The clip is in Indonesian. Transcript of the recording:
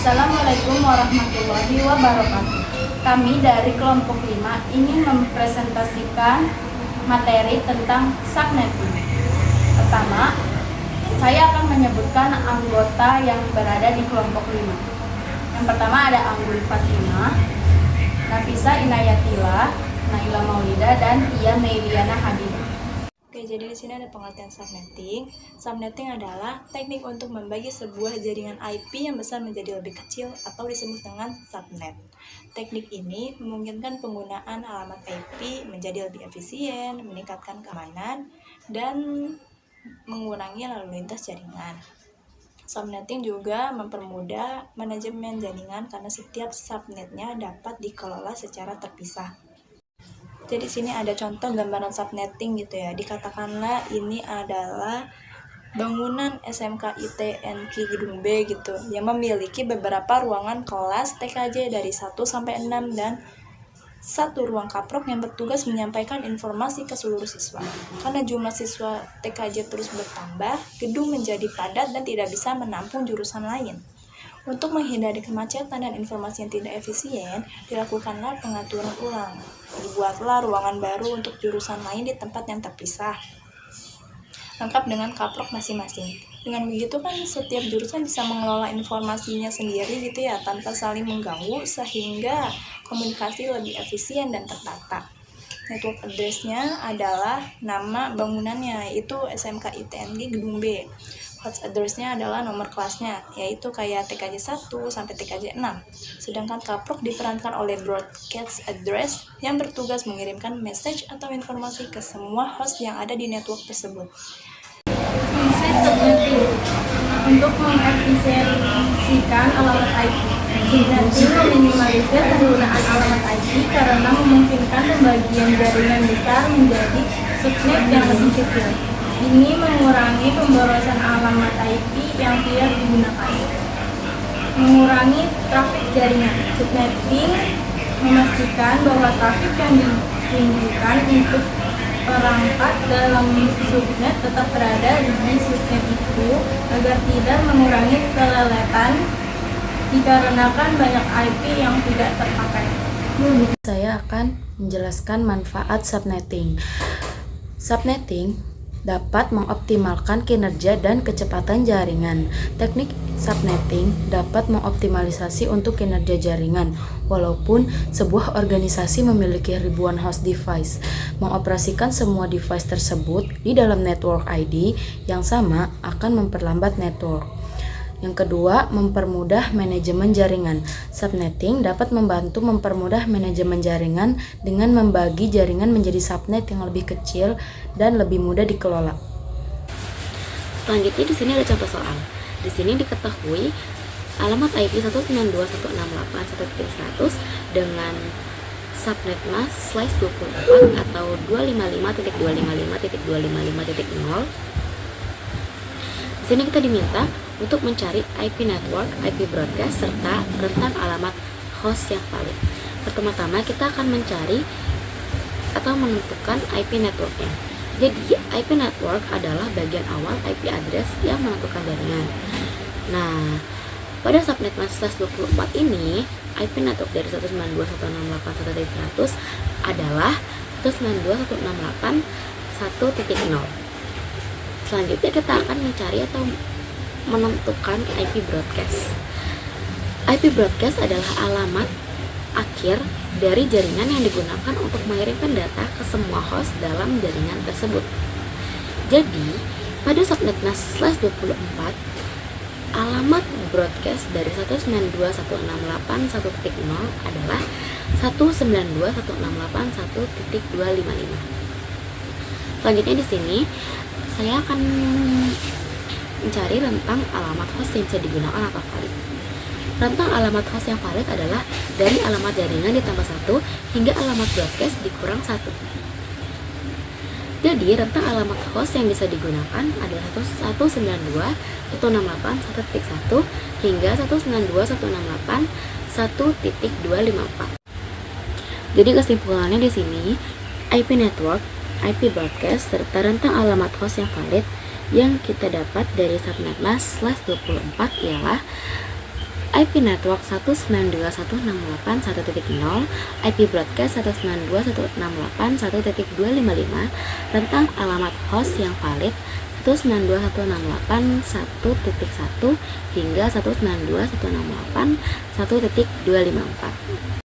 Assalamualaikum warahmatullahi wabarakatuh. Kami dari kelompok 5 ingin mempresentasikan materi tentang subnetting. Pertama, saya akan menyebutkan anggota yang berada di kelompok 5. Yang pertama ada Anggul Fatimah, Nafisa Inayatila, Naila Maulida, dan Ia Meiliana Habibah. Oke, jadi di sini ada pengertian subnetting. Subnetting adalah teknik untuk membagi sebuah jaringan IP yang besar menjadi lebih kecil atau disebut dengan subnet. Teknik ini memungkinkan penggunaan alamat IP menjadi lebih efisien, meningkatkan keamanan, dan mengurangi lalu lintas jaringan. Subnetting juga mempermudah manajemen jaringan karena setiap subnetnya dapat dikelola secara terpisah. Jadi sini ada contoh gambaran subnetting gitu ya. Dikatakanlah ini adalah bangunan SMK ITNQ Gedung B gitu yang memiliki beberapa ruangan kelas TKJ dari 1 sampai 6 dan satu ruang kaprok yang bertugas menyampaikan informasi ke seluruh siswa. Karena jumlah siswa TKJ terus bertambah, gedung menjadi padat dan tidak bisa menampung jurusan lain. Untuk menghindari kemacetan dan informasi yang tidak efisien, dilakukanlah pengaturan ulang. Dibuatlah ruangan baru untuk jurusan lain di tempat yang terpisah, lengkap dengan kaprok masing-masing. Dengan begitu kan setiap jurusan bisa mengelola informasinya sendiri gitu ya, tanpa saling mengganggu, sehingga komunikasi lebih efisien dan tertata. Network address-nya adalah nama bangunannya, yaitu SMK ITNG Gedung B. Host address-nya adalah nomor kelasnya, yaitu kayak TKJ 1 sampai TKJ 6. Sedangkan kaprok diperankan oleh broadcast address yang bertugas mengirimkan message atau informasi ke semua host yang ada di network tersebut. Fungsi subnetting untuk mengefisiensikan alamat IP. Subnetting meminimalisir penggunaan alamat IP karena memungkinkan pembagian jaringan besar menjadi subnet yang lebih kecil. Ini mengurangi pemborosan alamat IP yang tidak digunakan. Mengurangi trafik jaringan. Subnetting memastikan bahwa trafik yang ditunjukkan untuk perangkat dalam subnet tetap berada di subnet itu agar tidak mengurangi keleletan dikarenakan banyak IP yang tidak terpakai. Saya akan menjelaskan manfaat subnetting. Subnetting dapat mengoptimalkan kinerja dan kecepatan jaringan. Teknik subnetting dapat mengoptimalisasi untuk kinerja jaringan, walaupun sebuah organisasi memiliki ribuan host device. Mengoperasikan semua device tersebut di dalam network ID yang sama akan memperlambat network. Yang kedua, mempermudah manajemen jaringan. Subnetting dapat membantu mempermudah manajemen jaringan dengan membagi jaringan menjadi subnet yang lebih kecil dan lebih mudah dikelola. Selanjutnya di sini ada contoh soal. Di sini diketahui alamat IP 192.168.1.100 dengan subnet mask slice 24 atau 255.255.255.0. Di sini kita diminta untuk mencari IP network, IP broadcast, serta rentang alamat host yang valid. Pertama-tama kita akan mencari atau menentukan IP networknya. Jadi IP network adalah bagian awal IP address yang menentukan jaringan. Nah, pada subnet mask 24 ini, IP network dari 192.168.1.100 adalah 192.168.1.0. Selanjutnya kita akan mencari atau menentukan IP broadcast. IP broadcast adalah alamat akhir dari jaringan yang digunakan untuk mengirimkan data ke semua host dalam jaringan tersebut. Jadi, pada subnet mask 24, alamat broadcast dari 192.168.1.0 adalah 192.168.1.255. Selanjutnya di sini saya akan mencari rentang alamat host yang bisa digunakan atau valid. Rentang alamat host yang valid adalah dari alamat jaringan ditambah 1 hingga alamat broadcast dikurang 1. Jadi rentang alamat host yang bisa digunakan adalah 192.168.1.1 hingga 192.168.1.254. Jadi kesimpulannya di sini IP network, IP broadcast, serta rentang alamat host yang valid yang kita dapat dari subnet mask/24 ialah IP network 192.168.1.0, IP broadcast 192.168.1.255, rentang alamat host yang valid 192.168.1.1 hingga 192.168.1.254.